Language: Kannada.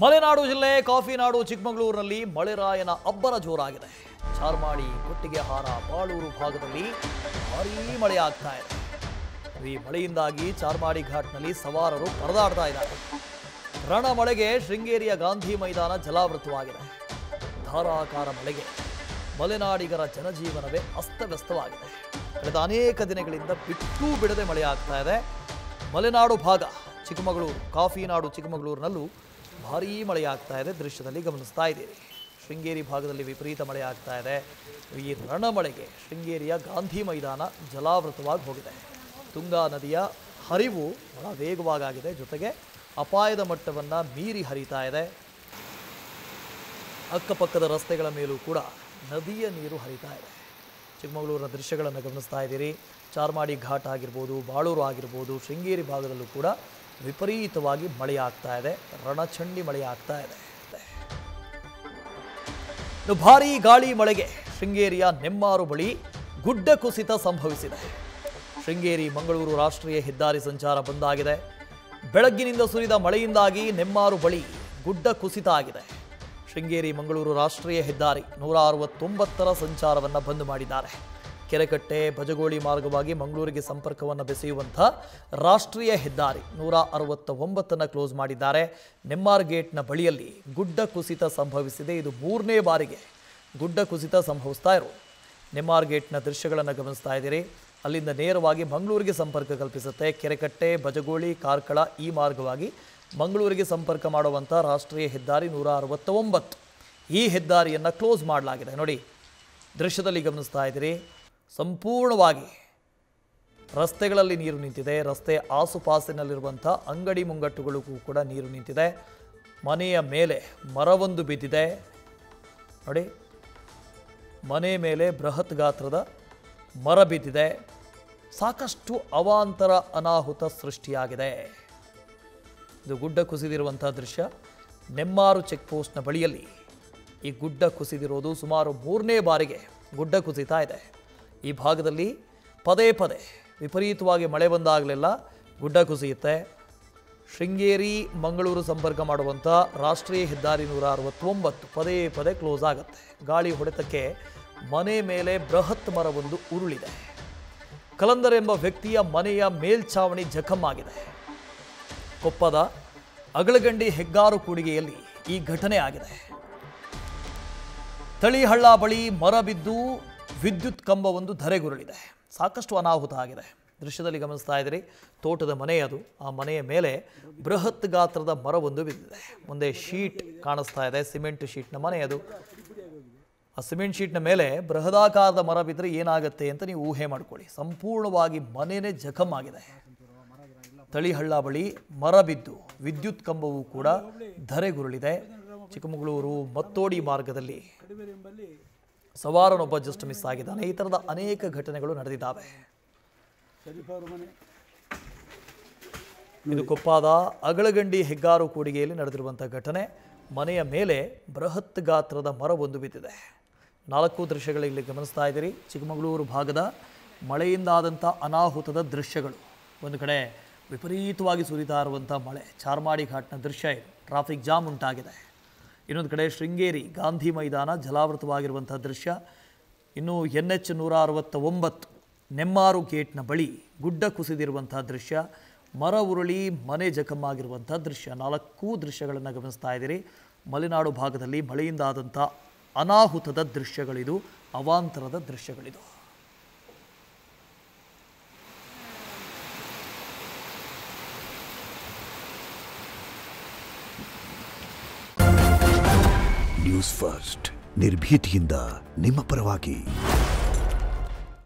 ಮಲೆನಾಡು ಜಿಲ್ಲೆ ಕಾಫಿನಾಡು ಚಿಕ್ಕಮಗಳೂರಿನಲ್ಲಿ ಮಳೆರಾಯನ ಅಬ್ಬರ ಜೋರಾಗಿದೆ. ಚಾರ್ಮಾಡಿ, ಕೊಟ್ಟಿಗೆಹಾರ, ಬಾಳೂರು ಭಾಗದಲ್ಲಿ ಭಾರೀ ಮಳೆಯಾಗ್ತಾ ಇದೆ. ಈ ಮಳೆಯಿಂದಾಗಿ ಚಾರ್ಮಾಡಿ ಘಾಟ್ನಲ್ಲಿ ಸವಾರರು ಪರದಾಡ್ತಾ ಇದ್ದಾರೆ. ರಣ ಮಳೆಗೆ ಶೃಂಗೇರಿಯ ಗಾಂಧಿ ಮೈದಾನ ಜಲಾವೃತವಾಗಿದೆ. ಧಾರಾಕಾರ ಮಳೆಗೆ ಮಲೆನಾಡಿಗರ ಜನಜೀವನವೇ ಅಸ್ತವ್ಯಸ್ತವಾಗಿದೆ. ಕಳೆದ ಅನೇಕ ದಿನಗಳಿಂದ ಬಿಟ್ಟು ಬಿಡದೆ ಮಳೆಯಾಗ್ತಾ ಇದೆ. ಮಲೆನಾಡು ಭಾಗ ಚಿಕ್ಕಮಗಳೂರು, ಕಾಫಿನಾಡು ಚಿಕ್ಕಮಗಳೂರಿನಲ್ಲೂ ಭಾರೀ ಮಳೆಯಾಗ್ತಾ ಇದೆ. ದೃಶ್ಯದಲ್ಲಿ ಗಮನಿಸ್ತಾ ಇದ್ದೀರಿ. ಶೃಂಗೇರಿ ಭಾಗದಲ್ಲಿ ವಿಪರೀತ ಮಳೆ ಆಗ್ತಾ ಇದೆ. ಈ ರಣಮಳೆಗೆ ಶೃಂಗೇರಿಯ ಗಾಂಧಿ ಮೈದಾನ ಜಲಾವೃತವಾಗಿ ಹೋಗಿದೆ. ತುಂಗಾ ನದಿಯ ಹರಿವು ಬಹಳ ವೇಗವಾಗಿದೆ. ಜೊತೆಗೆ ಅಪಾಯದ ಮಟ್ಟವನ್ನು ಮೀರಿ ಹರಿತಾ ಇದೆ. ಅಕ್ಕಪಕ್ಕದ ರಸ್ತೆಗಳ ಮೇಲೂ ಕೂಡ ನದಿಯ ನೀರು ಹರಿತಾ ಇದೆ. ಚಿಕ್ಕಮಗಳೂರಿನ ದೃಶ್ಯಗಳನ್ನು ಗಮನಿಸ್ತಾ ಇದ್ದೀರಿ. ಚಾರ್ಮಾಡಿ ಘಾಟ್ ಆಗಿರ್ಬೋದು, ಬಾಳೂರು ಆಗಿರ್ಬೋದು, ಶೃಂಗೇರಿ ಭಾಗದಲ್ಲೂ ಕೂಡ ವಿಪರೀತವಾಗಿ ಮಳೆಯಾಗ್ತಾ ಇದೆ. ರಣಚಂಡಿ ಮಳೆಯಾಗ್ತಾ ಇದೆ. ಭಾರೀ ಗಾಳಿ ಮಳೆಗೆ ಶೃಂಗೇರಿಯ ನೆಮ್ಮಾರು ಬಳಿ ಗುಡ್ಡ ಕುಸಿತ ಸಂಭವಿಸಿದೆ. ಶೃಂಗೇರಿ ಮಂಗಳೂರು ರಾಷ್ಟ್ರೀಯ ಹೆದ್ದಾರಿ ಸಂಚಾರ ಬಂದಾಗಿದೆ. ಬೆಳಗ್ಗಿನಿಂದ ಸುರಿದ ಮಳೆಯಿಂದಾಗಿ ನೆಮ್ಮಾರು ಬಳಿ ಗುಡ್ಡ ಕುಸಿತ ಆಗಿದೆ. ಶೃಂಗೇರಿ ಮಂಗಳೂರು ರಾಷ್ಟ್ರೀಯ ಹೆದ್ದಾರಿ 169ರ ಸಂಚಾರವನ್ನು ಬಂದ್ ಮಾಡಿದ್ದಾರೆ. ಕೆರೆಕಟ್ಟೆ, ಬಜಗೋಳಿ ಮಾರ್ಗವಾಗಿ ಮಂಗಳೂರಿಗೆ ಸಂಪರ್ಕವನ್ನು ಬೆಸೆಯುವಂಥ ರಾಷ್ಟ್ರೀಯ ಹೆದ್ದಾರಿ 169ನ್ನು ಕ್ಲೋಸ್ ಮಾಡಿದ್ದಾರೆ. ನೆಮ್ಮಾರು ಗೇಟ್ನ ಬಳಿಯಲ್ಲಿ ಗುಡ್ಡ ಕುಸಿತ ಸಂಭವಿಸಿದೆ. ಇದು 3ನೇ ಬಾರಿಗೆ ಗುಡ್ಡ ಕುಸಿತ ಸಂಭವಿಸ್ತಾ ಇರೋದು. ನೆಮ್ಮಾರು ಗೇಟ್ನ ದೃಶ್ಯಗಳನ್ನು ಗಮನಿಸ್ತಾ ಇದ್ದೀರಿ. ಅಲ್ಲಿಂದ ನೇರವಾಗಿ ಮಂಗಳೂರಿಗೆ ಸಂಪರ್ಕ ಕಲ್ಪಿಸುತ್ತೆ. ಕೆರೆಕಟ್ಟೆ, ಬಜಗೋಳಿ, ಕಾರ್ಕಳ ಈ ಮಾರ್ಗವಾಗಿ ಮಂಗಳೂರಿಗೆ ಸಂಪರ್ಕ ಮಾಡುವಂಥ ರಾಷ್ಟ್ರೀಯ ಹೆದ್ದಾರಿ 169 ಈ ಹೆದ್ದಾರಿಯನ್ನು ಕ್ಲೋಸ್ ಮಾಡಲಾಗಿದೆ. ನೋಡಿ, ದೃಶ್ಯದಲ್ಲಿ ಗಮನಿಸ್ತಾ ಇದ್ದೀರಿ. ಸಂಪೂರ್ಣವಾಗಿ ರಸ್ತೆಗಳಲ್ಲಿ ನೀರು ನಿಂತಿದೆ. ರಸ್ತೆ ಆಸುಪಾಸಿನಲ್ಲಿರುವಂಥ ಅಂಗಡಿ ಮುಂಗಟ್ಟುಗಳಿಗೂ ಕೂಡ ನೀರು ನಿಂತಿದೆ. ಮನೆಯ ಮೇಲೆ ಮರವೊಂದು ಬಿದ್ದಿದೆ. ನೋಡಿ, ಮನೆ ಮೇಲೆ ಬೃಹತ್ ಗಾತ್ರದ ಮರ ಬಿದ್ದಿದೆ. ಸಾಕಷ್ಟು ಅವಾಂತರ ಅನಾಹುತ ಸೃಷ್ಟಿಯಾಗಿದೆ. ಇದು ಗುಡ್ಡ ಕುಸಿದಿರುವಂಥ ದೃಶ್ಯ. ನೆಮ್ಮಾರು ಚೆಕ್ ಪೋಸ್ಟ್ನ ಬಳಿಯಲ್ಲಿ ಈ ಗುಡ್ಡ ಕುಸಿದಿರೋದು ಸುಮಾರು 3ನೇ ಬಾರಿಗೆ ಗುಡ್ಡ ಕುಸಿತಾ ಇದೆ. ಈ ಭಾಗದಲ್ಲಿ ಪದೇ ಪದೇ ವಿಪರೀತವಾಗಿ ಮಳೆ ಬಂದಾಗಲೆಲ್ಲ ಗುಡ್ಡ ಕುಸಿಯುತ್ತೆ. ಶೃಂಗೇರಿ ಮಂಗಳೂರು ಸಂಪರ್ಕ ಮಾಡುವಂಥ ರಾಷ್ಟ್ರೀಯ ಹೆದ್ದಾರಿ 169 ಪದೇ ಪದೇ ಕ್ಲೋಸ್ ಆಗುತ್ತೆ. ಗಾಳಿ ಹೊಡೆತಕ್ಕೆ ಮನೆ ಮೇಲೆ ಬೃಹತ್ ಮರವೊಂದು ಉರುಳಿದೆ. ಕಲಂದರ್ ಎಂಬ ವ್ಯಕ್ತಿಯ ಮನೆಯ ಮೇಲ್ಛಾವಣಿ ಜಖಮ್ಮಾಗಿದೆ. ಕೊಪ್ಪದ ಅಗಳಗಂಡಿ ಹೆಗ್ಗಾರು ಕೂಡಿಗೆಯಲ್ಲಿ ಈ ಘಟನೆ ಆಗಿದೆ. ತಳಿಹಳ್ಳ ಬಳಿ ಮರ ಬಿದ್ದು ವಿದ್ಯುತ್ ಕಂಬವೊಂದು ಧರೆಗುರುಳಿದೆ. ಸಾಕಷ್ಟು ಅನಾಹುತ ಆಗಿದೆ. ದೃಶ್ಯದಲ್ಲಿ ಗಮನಿಸ್ತಾ ಇದ್ದೀರಿ. ತೋಟದ ಮನೆ ಅದು. ಆ ಮನೆಯ ಮೇಲೆ ಬೃಹತ್ ಗಾತ್ರದ ಮರವೊಂದು ಬಿದ್ದಿದೆ. ಮುಂದೆ ಶೀಟ್ ಕಾಣಿಸ್ತಾ ಇದೆ. ಸಿಮೆಂಟ್ ಶೀಟ್ನ ಮನೆ ಅದು. ಆ ಸಿಮೆಂಟ್ ಶೀಟ್ನ ಮೇಲೆ ಬೃಹದಾಕಾರದ ಮರ ಬಿದ್ದರೆ ಏನಾಗುತ್ತೆ ಅಂತ ನೀವು ಊಹೆ ಮಾಡ್ಕೊಳ್ಳಿ. ಸಂಪೂರ್ಣವಾಗಿ ಮನೆಯೇ ಜಖಮ್ಮಾಗಿದೆ. ತಳಿಹಳ್ಳ ಬಳಿ ಮರ ಬಿದ್ದು ವಿದ್ಯುತ್ ಕಂಬವೂ ಕೂಡ ಧರೆಗುರುಳಿದೆ. ಚಿಕ್ಕಮಗಳೂರು ಮತ್ತೋಡಿ ಮಾರ್ಗದಲ್ಲಿ ಸವಾರನೊಬ್ಬ ಜಸ್ಟ್ ಮಿಸ್ ಆಗಿದ್ದಾನೆ. ಈ ಥರದ ಅನೇಕ ಘಟನೆಗಳು ನಡೆದಿದ್ದಾವೆ. ಇದು ಕೊಪ್ಪದ ಅಗಳಗಂಡಿ ಹೆಗ್ಗಾರು ಕೂಡಿಗೆಯಲ್ಲಿ ನಡೆದಿರುವಂಥ ಘಟನೆ. ಮನೆಯ ಮೇಲೆ ಬೃಹತ್ ಗಾತ್ರದ ಮರವೊಂದು ಬಿದ್ದಿದೆ. 4 ದೃಶ್ಯಗಳಲ್ಲಿ ಗಮನಿಸ್ತಾ ಇದ್ದೀರಿ. ಚಿಕ್ಕಮಗಳೂರು ಭಾಗದ ಮಳೆಯಿಂದಾದಂಥ ಅನಾಹುತದ ದೃಶ್ಯಗಳು. ಒಂದು ಕಡೆ ವಿಪರೀತವಾಗಿ ಸುರಿತಾ ಇರುವಂಥ ಮಳೆ, ಚಾರ್ಮಾಡಿ ಘಾಟ್ನ ದೃಶ್ಯ ಇದು. ಟ್ರಾಫಿಕ್ ಜಾಮ್ ಉಂಟಾಗಿದೆ. ಇನ್ನೊಂದು ಕಡೆ ಶೃಂಗೇರಿ ಗಾಂಧಿ ಮೈದಾನ ಜಲಾವೃತವಾಗಿರುವಂಥ ದೃಶ್ಯ. ಇನ್ನು NH 169 ನೆಮ್ಮಾರು ಗೇಟ್ನ ಬಳಿ ಗುಡ್ಡ ಕುಸಿದಿರುವಂಥ ದೃಶ್ಯ. ಮರ ಉರುಳಿ ಮನೆ ಜಖಮ್ಮಾಗಿರುವಂಥ ದೃಶ್ಯ. 4 ದೃಶ್ಯಗಳನ್ನು ಗಮನಿಸ್ತಾ ಇದ್ದೀರಿ. ಮಲೆನಾಡು ಭಾಗದಲ್ಲಿ ಮಳೆಯಿಂದಾದಂಥ ಅನಾಹುತದ ದೃಶ್ಯಗಳಿದು, ಅವಾಂತರದ ದೃಶ್ಯಗಳಿದು. ನ್ಯೂಸ್ ಫಸ್ಟ್, ನಿರ್ಭೀತಿಯಿಂದ ನಿಮ್ಮ ಪರವಾಗಿ.